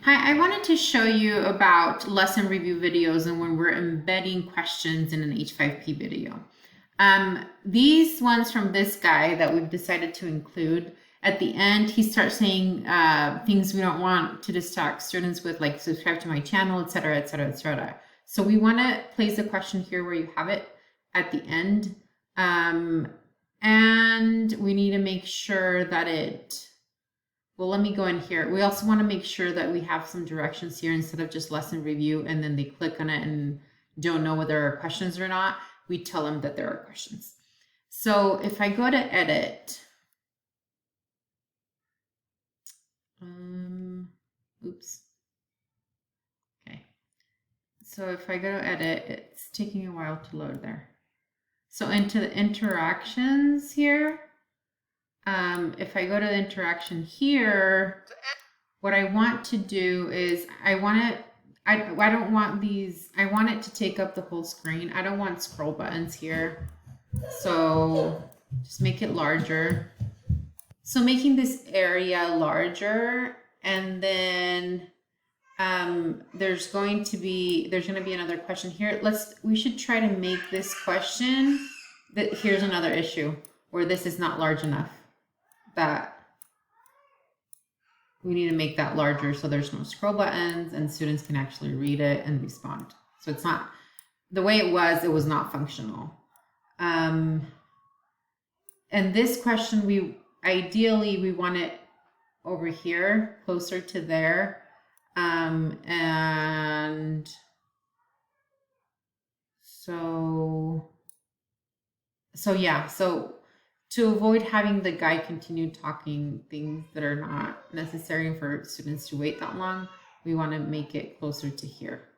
Hi, I wanted to show you about lesson review videos and when we're embedding questions in an H5P video. These ones from this guy that we've decided to include, at the end, he starts saying things we don't want to distract students with, like subscribe to my channel, etc., etc., etc. So we want to place a question here where you have it at the end. And we need to make sure that well, let me go in here. We also want to make sure that we have some directions here instead of just lesson review and then they click on it and don't know whether there are questions or not. We tell them that there are questions. So if I go to edit, oops. Okay. So if I go to edit, it's taking a while to load there. So into the interactions here, if I go to the interaction here, what I want to do is I don't want these, I want it to take up the whole screen. I don't want scroll buttons here. So just make it larger. So making this area larger, and then there's going to be another question here. We should try to make this question that here's another issue where this is not large enough. That we need to make that larger so there's no scroll buttons and students can actually read it and respond. So it's not the way it was not functional. And this question, ideally we want it over here, closer to there. And so yeah, so to avoid having the guy continue talking things that are not necessary for students to wait that long, we want to make it closer to here.